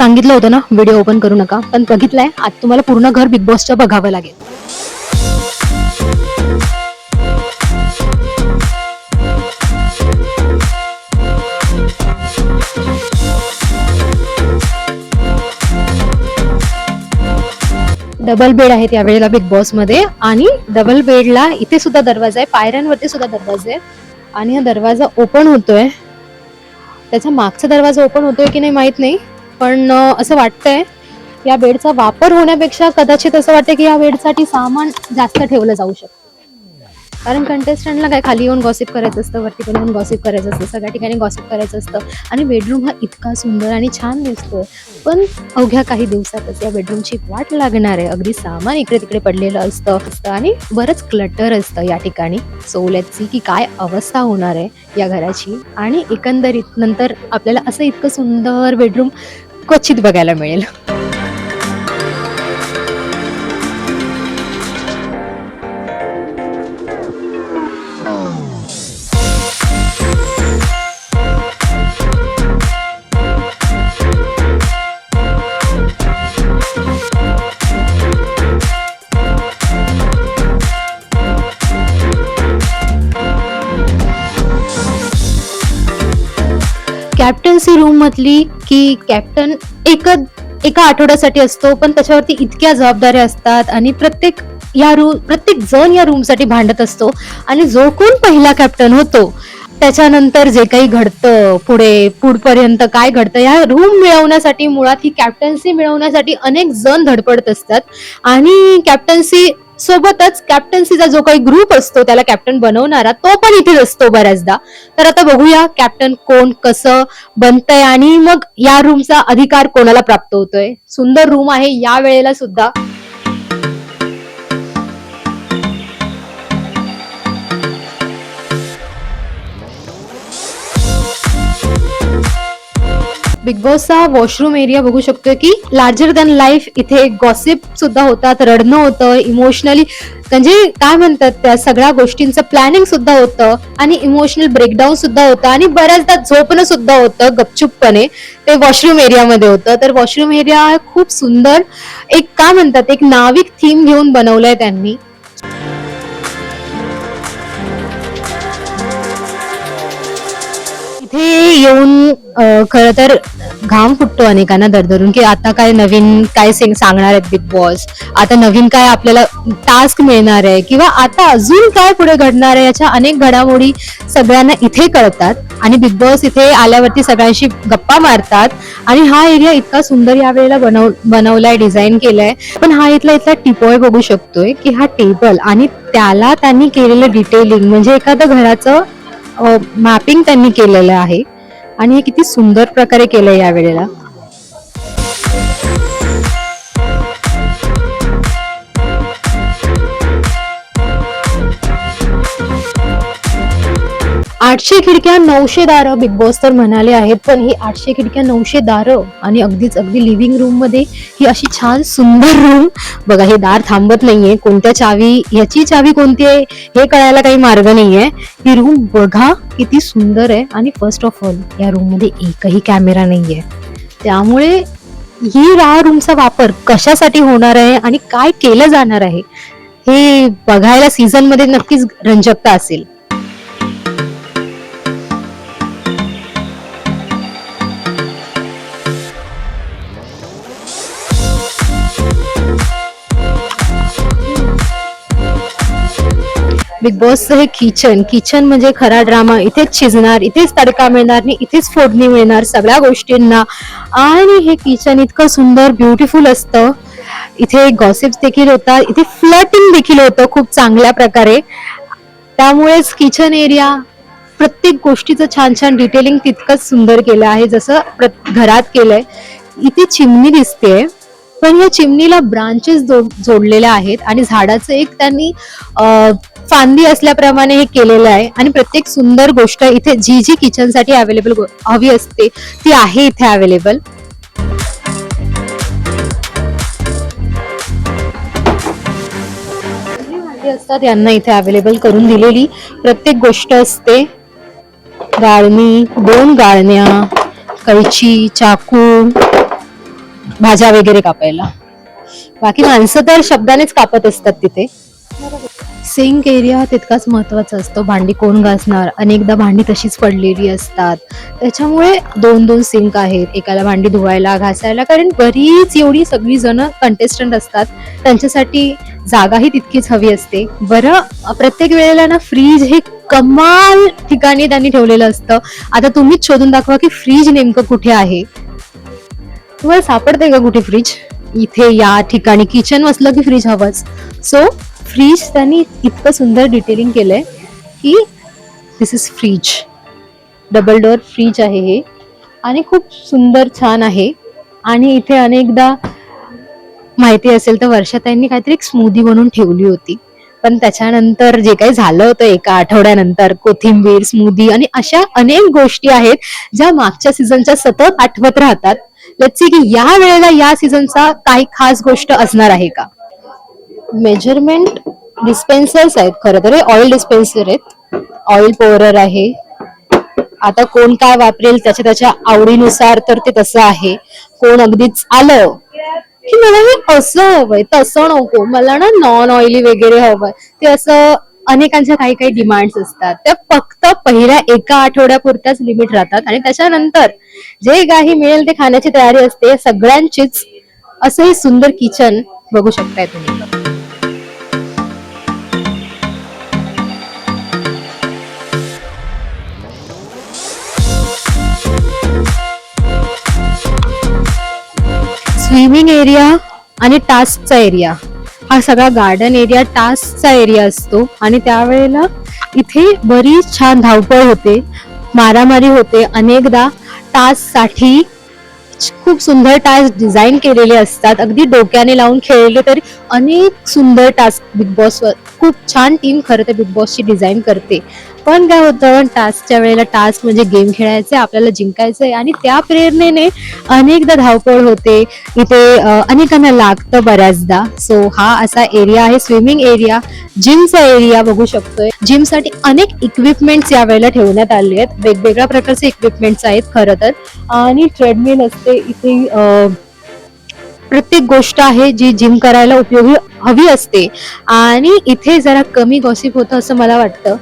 सांगितलं होतं ना व्हिडिओ ओपन करू नका, पण बघितलंय. आज तुम्हाला पूर्ण घर बिग बॉसचं बघावं लागेल. डबल बेड आहेत यावेळेला बिग बॉस मध्ये, आणि डबल बेडला इथे सुद्धा दरवाजा आहे, पायऱ्यांवरती सुद्धा दरवाजे आहे. आणि हा दरवाजा ओपन होतोय. त्याचा मागचा दरवाजा ओपन होतोय की नाही माहित नाही, पण असं वाटतंय या बेडचा वापर होण्यापेक्षा कदाचित असं वाटतं की या बेडसाठी सामान जास्त ठेवलं जाऊ शकतं. कारण कंटेस्टंटला काय खाली येऊन गॉसिप करायचं असतं, वरती पण येऊन गॉसिप करायचं असतं, सगळ्या ठिकाणी गॉसिप करायचं असतं. आणि बेडरूम हा इतका सुंदर आणि छान दिसतोय, पण अवघ्या काही दिवसातच या बेडरूमची वाट लागणार आहे. अगदी सामान इकडे तिकडे पडलेलं असतं आणि बरंच क्लटर असतं या ठिकाणी. सो लेट्स सी की काय अवस्था होणार आहे या घराची. आणि एकंदरीत नंतर आपल्याला असं इतकं सुंदर बेडरूम क्वचित बघायला मिळेल. कॅप्टन्सी रूम मधली की कॅप्टन एका आठवड्यासाठी असतो, पण त्याच्यावरती इतक्या जबाबदाऱ्या असतात आणि प्रत्येक जण या रूम साठी भांडत असतो. आणि जो कोण पहिला कॅप्टन होतो त्याच्यानंतर जे काही घडतं पुढपर्यंत काय घडतं, या रूम मिळवण्यासाठी, मुळात ही कॅप्टन्सी मिळवण्यासाठी अनेक जण धडपडत असतात. आणि कॅप्टन्सी सोबतच कॅप्टन्सीचा जो काही ग्रुप असतो त्याला कॅप्टन बनवणारा तो पण इथेच असतो बऱ्याचदा. तर आता बघूया कॅप्टन कोण कसं बनतंय आणि मग या रूमचा अधिकार कोणाला प्राप्त होतोय. सुंदर रूम आहे या वेळेला सुद्धा. बिग बॉसचा वॉशरूम एरिया बघू शकतोय की लार्जर दॅन लाईफ. इथे गॉसिप सुद्धा होतात, रडणं होतं, इमोशनली म्हणजे काय म्हणतात त्या सगळ्या गोष्टींचं प्लॅनिंग सुद्धा होतं आणि इमोशनल ब्रेकडाऊन सुद्धा होतं आणि बऱ्याचदा झोपणं सुद्धा होतं गपचूपपणे. ते वॉशरूम एरियामध्ये होतं. तर वॉशरूम एरिया खूप सुंदर एक काय म्हणतात एक नाविक थीम घेऊन बनवलंय त्यांनी. इथे येऊन खरं तर घाम फुटतो अनेकांना दरदरून की आता काय नवीन काय सांगणार आहेत बिग बॉस, आता नवीन काय आपल्याला टास्क मिळणार आहे किंवा आता अजून काय पुढे घडणार आहे. याच्या अनेक घडामोडी सगळ्यांना इथे कळतात आणि बिग बॉस इथे आल्यावरती सगळ्यांशी गप्पा मारतात. आणि हा एरिया इतका सुंदर यावेळेला बनवलाय, डिझाईन केलाय. पण हा इथला टिपॉय बघू शकतोय की हा टेबल आणि त्याला त्यांनी केलेलं डिटेलिंग म्हणजे एखादं घराचं मॅपिंग त्यांनी केलेलं आहे आणि हे किती सुंदर प्रकारे केलंय या वेळेला. आठशे खिडक्या 900 दारं बिग बॉस तर म्हणाले आहेत, पण ही 800 खिडक्या 900 दारं आणि अगदी लिव्हिंग रूम मध्ये ही अशी छान सुंदर रूम बघा. हे दार थांबत नाहीये, कोणत्या चावी, याची चावी कोणती आहे हे कळायला काही मार्ग नाहीये. ही रूम बघा किती सुंदर आहे. आणि फर्स्ट ऑफ ऑल या रूम मध्ये एकही कॅमेरा नाहीये, त्यामुळे ही रूमचा वापर कशासाठी होणार आहे आणि काय केलं जाणार आहे हे बघायला सीझन मध्ये नक्कीच रंजकता असेल. बिग बॉसचं हे किचन म्हणजे खरा ड्रामा. इथेच शिजणार, इथेच तडका मिळणार, इथेच फोडणी मिळणार सगळ्या गोष्टींना. आणि हे किचन इतकं सुंदर ब्युटिफुल असतं. इथे गॉसिप्स देखील होतात, इथे फ्लर्टिंग देखील होतं खूप चांगल्या प्रकारे. त्यामुळेच किचन एरिया प्रत्येक गोष्टीचं छान छान डिटेलिंग तितकंच सुंदर केलं आहे जसं घरात केलंय. इथे चिमणी दिसतेय, पण या चिमणीला ब्रांचेस जोडलेल्या आहेत आणि झाडाचं एक त्यांनी फांदी असल्याप्रमाणे हे केलेलं आहे. आणि प्रत्येक सुंदर गोष्ट इथे जी किचन साठी अवेलेबल हवी असते ती आहे इथे अवेलेबल. असतात यांना इथे अवेलेबल करून दिलेली प्रत्येक गोष्ट असते. गाळणी, 2 गाळण्या, कैची, चाकू, भाज्या वगैरे कापायला. बाकी माणसं तर शब्दानेच कापत असतात तिथे. सिंक एरिया तितकाच महत्वाचा असतो. भांडी कोण घासणार, अनेकदा भांडी तशीच पडलेली असतात, त्याच्यामुळे दोन दोन सिंक आहेत, एकाला भांडी धुवायला घासायला, कारण बरीच एवढी सगळी जण कंटेस्टंट असतात, त्यांच्यासाठी जागाही तितकीच हवी असते. बरं, प्रत्येक वेळेला ना फ्रीज हे कमाल ठिकाणी त्यांनी ठेवलेलं असतं. आता तुम्हीच शोधून दाखवा की फ्रीज नेमकं कुठे आहे. तुम्हाला सापडते का कुठे फ्रीज? इथे या ठिकाणी किचन असलं की फ्रीज हवंच. सो फ्रीज त्यांनी इतकं सुंदर डिटेलिंग केलंय की this is fridge, double door fridge आहे हे, आणि खूप सुंदर छान आहे. आणि इथे अनेकदा माहिती असेल तर वर्षाताईंनी काहीतरी एक स्मूदी बनवून ठेवली होती, पण त्याच्यानंतर जे काही झालं होतं एका आठवड्यानंतर, कोथिंबीर स्मूदी आणि अशा अनेक गोष्टी आहेत ज्या मागच्या सीझनच्या सतत आठवत राहतात. लेट्स सी की या वेळेला या सीझनचा काही खास गोष्ट असणार आहे का. मेजरमेंट डिस्पेन्सर्स आहेत, खरं तर ऑइल डिस्पेन्सर आहेत, ऑइल पोअरर आहे. आता कोण काय वापरेल त्याच्या त्याच्या आवडीनुसार तर ते तसं आहे. कोण अगदीच आलं की मला हे असं हवंय, तसं नको, मला ना नॉन ऑइली वगैरे हवंय, ते असं अनेकांच्या काही काही डिमांड्स असतात. त्या फक्त पहिल्या एका आठवड्यापुरत्याच लिमिट राहतात आणि त्याच्यानंतर जे काही मिळेल ते खाण्याची तयारी असते सगळ्यांचीच. असं हे सुंदर किचन बघू शकताय तुम्ही. स्विमिंग एरिया आणि टास्कचा एरिया, हा सगळा गार्डन एरिया टास्कचा एरिया असतो. आणि त्यावेळेला इथे बरीच छान धावपळ होते, मारामारी होते. अनेकदा टास्कसाठी खूप सुंदर टास्क डिझाईन केलेले असतात, अगदी डोक्याने लावून खेळले तरी अनेक सुंदर टास्क बिग बॉस वर. खूप छान टीम खरं तर बिग बॉसची डिझाईन करते. पण काय होतं, टास्कच्या वेळेला टास्क म्हणजे गेम खेळायचे, आपल्याला जिंकायचंय, आणि त्या प्रेरणेने अनेकदा धावपळ होते. इथे अनेकांना लागतं बऱ्याचदा. सो हा असा एरिया आहे स्विमिंग एरिया. जिमचा एरिया बघू शकतोय. जिमसाठी अनेक इक्विपमेंट्स या वेळेला ठेवण्यात आले आहेत, वेगवेगळ्या प्रकारचे इक्विपमेंट्स आहेत खरं तर. आणि ट्रेडमिल असते इथे. प्रत्येक गोष्ट आहे जी जिम करायला उपयोगी हवी असते. आणि इथे जरा कमी गॉसिप होतं असं मला वाटतं,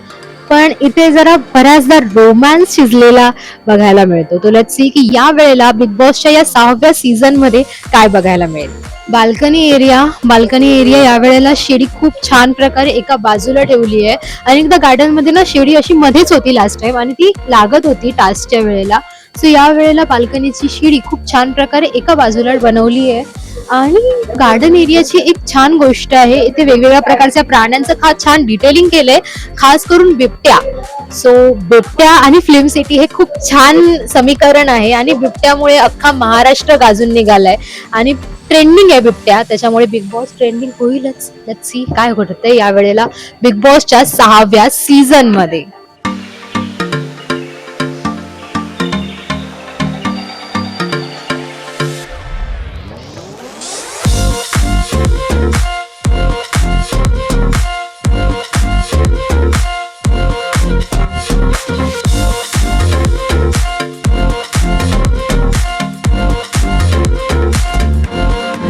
पण इथे जरा बऱ्याचदा रोमॅन्स शिजलेला बघायला मिळतो. तो लेट्स सी की या वेळेला बिग बॉसच्या या 6व्या सीझन मध्ये काय बघायला मिळेल. बाल्कनी एरिया या वेळेला शिडी खूप छान प्रकारे एका बाजूला ठेवली आहे. आणि एकदा गार्डन मध्ये ना शिडी अशी मध्येच होती लास्ट टाइम, आणि ती लागत होती टास्कच्या वेळेला. सो या वेळेला बाल्कनीची शिडी खूप छान प्रकारे एका बाजूला बनवली आहे. आणि गार्डन एरियाची एक छान गोष्ट आहे, इथे वेगवेगळ्या प्रकारच्या प्राण्यांचं छान डिटेलिंग केलंय, खास करून बिबट्या. सो बिबट्या आणि फिल्म सिटी हे खूप छान समीकरण आहे, आणि बिबट्यामुळे अख्खा महाराष्ट्र गाजून निघालाय. आणि ट्रेंडिंग आहे बिबट्या, त्याच्यामुळे बिग बॉस ट्रेंडिंग होईलच. लेट्स सी काय घडतंय या वेळेला बिग बॉसच्या 6व्या सीझन मध्ये.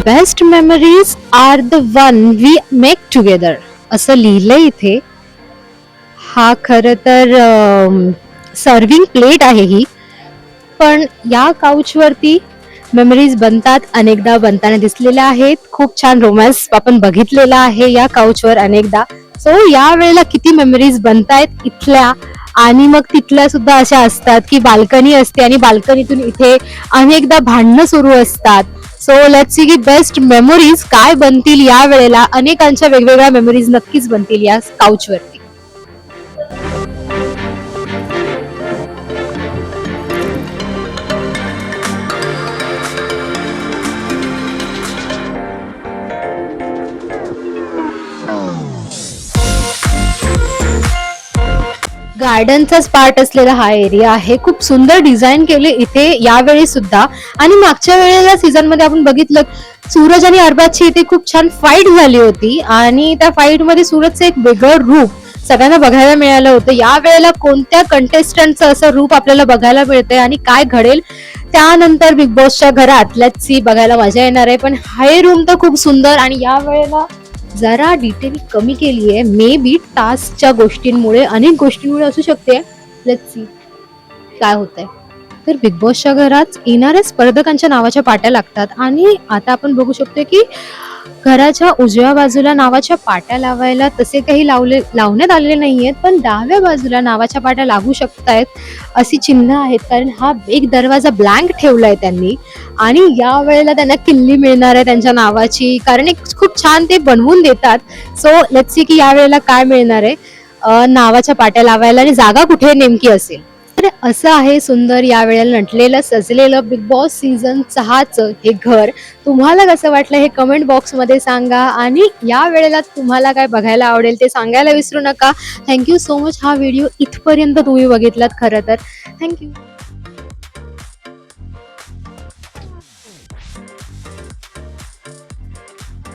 Best memories are the one we make together, असं लिहिलंय इथे. हा खरं तर सर्विंग प्लेट आहे ही, पण या काउचवरती मेमरीज बनतात, अनेकदा बनताना दिसलेल्या आहेत. खूप छान रोमॅन्स आपण बघितलेला आहे या काउचवर अनेकदा. सो या वेळेला किती मेमरीज बनतायत इथल्या, आणि मग तिथल्या सुद्धा अशा असतात की बाल्कनी असते आणि बाल्कनीतून इथे अनेकदा भांडणं सुरू असतात. सो लेट्स सी की बेस्ट मेमोरीज काय बनतील या वेळेला. अनेकांच्या वेगवेगळ्या मेमोरीज नक्कीच बनतील या काउचवरती. गार्डनचाच पार्ट असलेला हा एरिया आहे, खूप सुंदर डिझाईन केले इथे यावेळी सुद्धा. आणि मागच्या वेळेला सीझन मध्ये आपण बघितलं सूरज आणि अरबाजची इथे खूप छान फाईट झाली होती, आणि त्या फाईट मध्ये सूरजचं एक वेगळं रूप सगळ्यांना बघायला मिळालं होतं. या वेळेला कोणत्या कंटेस्टंटचं असं रूप आपल्याला बघायला मिळतंय आणि काय घडेल त्यानंतर बिग बॉसच्या घरात लेट्स सी, बघायला मजा येणार आहे. पण हे रूम तर खूप सुंदर आणि या वेळेला जरा डिटेल कमी केली आहे, मे बी टास्कच्या गोष्टींमुळे, अनेक गोष्टींमुळे असू शकते. लेट्स सी काय होतंय. तर बिग बॉसच्या घरात येणाऱ्या स्पर्धकांच्या नावाच्या पाट्या लागतात आणि आता आपण बघू शकतो की घराच्या उजव्या बाजूला नावाच्या पाट्या लावायला तसे काही लावण्यात आलेले नाहीयेत, पण डाव्या बाजूला नावाच्या पाट्या लागू शकतायत अशी चिन्ह आहेत, कारण हा एक दरवाजा ब्लँक ठेवलाय त्यांनी आणि या वेळेला त्यांना किल्ली मिळणार आहे त्यांच्या नावाची, कारण एक खूप छान ते बनवून देतात. सो लेट्स सी की या वेळेला काय मिळणार आहे नावाच्या पाट्या लावायला आणि जागा कुठे नेमकी असेल. तर असं आहे सुंदर या वेळेला नटलेलं सजलेलं बिग बॉस सीझन 6चं हे घर. तुम्हाला कसं वाटलं हे कमेंट बॉक्समध्ये सांगा आणि या वेळेला तुम्हाला काय बघायला आवडेल ते सांगायला विसरू नका. थँक्यू सो मच हा व्हिडिओ इथपर्यंत तुम्ही बघितलात खरं तर. थँक्यू.